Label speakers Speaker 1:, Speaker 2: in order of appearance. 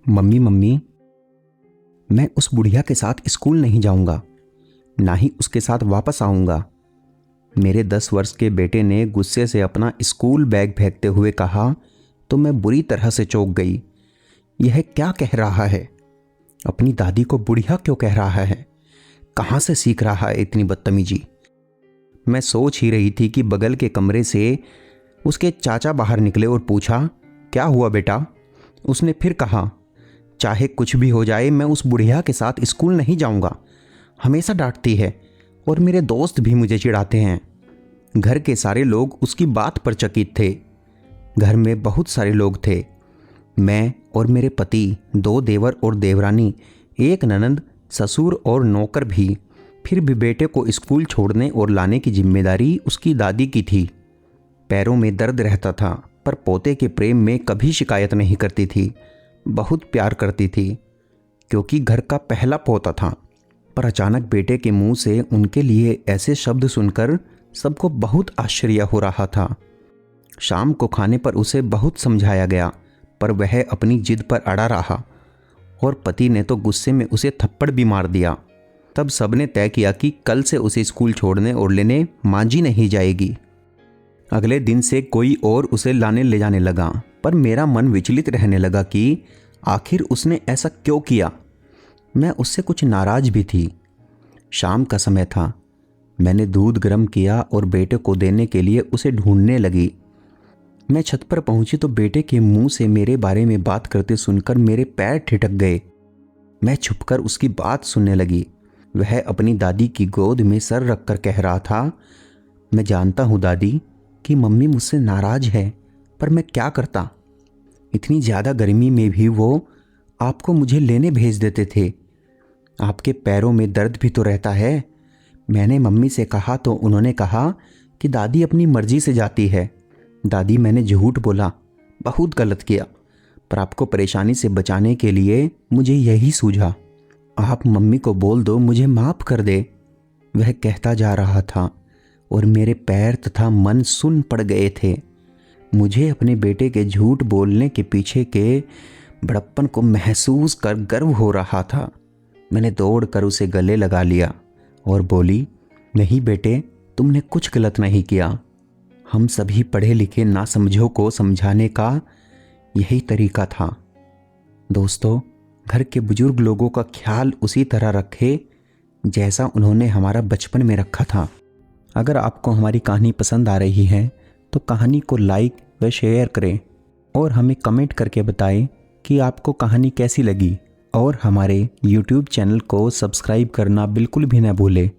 Speaker 1: Mummy mummy, मैं उस बुढ़िया के साथ स्कूल नहीं जाऊंगा, ना ही उसके साथ वापस आऊंगा। मेरे 10 वर्ष के बेटे ने गुस्से से अपना स्कूल बैग फेंकते हुए कहा तो मैं बुरी तरह से चौंक गई। यह क्या कह रहा है? अपनी दादी को बुढ़िया क्यों कह रहा है? कहाँ से सीख रहा है इतनी बदतमीजी? मैं सोच ही रही थी कि बगल के कमरे से उसके चाचा बाहर निकले और पूछा, क्या हुआ बेटा? उसने फिर कहा, चाहे कुछ भी हो जाए मैं उस बुढ़िया के साथ स्कूल नहीं जाऊंगा। हमेशा डांटती है और मेरे दोस्त भी मुझे चिढ़ाते हैं। घर के सारे लोग उसकी बात पर चकित थे। घर में बहुत सारे लोग थे, मैं और मेरे पति, 2 देवर और देवरानी, एक ननंद, ससुर और नौकर भी। फिर भी बेटे को स्कूल छोड़ने और लाने की जिम्मेदारी उसकी दादी की थी। पैरों में दर्द रहता था, पर पोते के प्रेम में कभी शिकायत नहीं करती थी। बहुत प्यार करती थी क्योंकि घर का पहला पोता था। पर अचानक बेटे के मुंह से उनके लिए ऐसे शब्द सुनकर सबको बहुत आश्चर्य हो रहा था। शाम को खाने पर उसे बहुत समझाया गया, पर वह अपनी जिद पर अड़ा रहा और पति ने तो गुस्से में उसे थप्पड़ भी मार दिया। तब सबने तय किया कि कल से उसे स्कूल छोड़ने और लेने मांझी नहीं जाएगी। अगले दिन से कोई और उसे लाने ले जाने लगा, पर मेरा मन विचलित रहने लगा कि आखिर उसने ऐसा क्यों किया। मैं उससे कुछ नाराज भी थी। शाम का समय था। मैंने दूध गर्म किया और बेटे को देने के लिए उसे ढूंढने लगी। मैं छत पर पहुंची तो बेटे के मुंह से मेरे बारे में बात करते सुनकर मेरे पैर ठिठक गए। मैं छुपकर उसकी बात सुनने लगी। वह अपनी दादी की गोद में सर रखकर कह रहा था, मैं जानता हूँ दादी कि मम्मी मुझसे नाराज है, पर मैं क्या करता। इतनी ज़्यादा गर्मी में भी वो आपको मुझे लेने भेज देते थे। आपके पैरों में दर्द भी तो रहता है। मैंने मम्मी से कहा तो उन्होंने कहा कि दादी अपनी मर्जी से जाती है। दादी, मैंने झूठ बोला, बहुत गलत किया, पर आपको परेशानी से बचाने के लिए मुझे यही सूझा। आप मम्मी को बोल दो मुझे माफ़ कर दे। वह कहता जा रहा था और मेरे पैर तथा मन सुन पड़ गए थे। मुझे अपने बेटे के झूठ बोलने के पीछे के बड़प्पन को महसूस कर गर्व हो रहा था। मैंने दौड़कर उसे गले लगा लिया और बोली, नहीं बेटे, तुमने कुछ गलत नहीं किया। हम सभी पढ़े लिखे नासमझों को समझाने का यही तरीका था। दोस्तों, घर के बुजुर्ग लोगों का ख्याल उसी तरह रखें जैसा उन्होंने हमारा बचपन में रखा था। अगर आपको हमारी कहानी पसंद आ रही है तो कहानी को लाइक व शेयर करें और हमें कमेंट करके बताएं कि आपको कहानी कैसी लगी। और हमारे YouTube चैनल को सब्सक्राइब करना बिल्कुल भी न भूलें।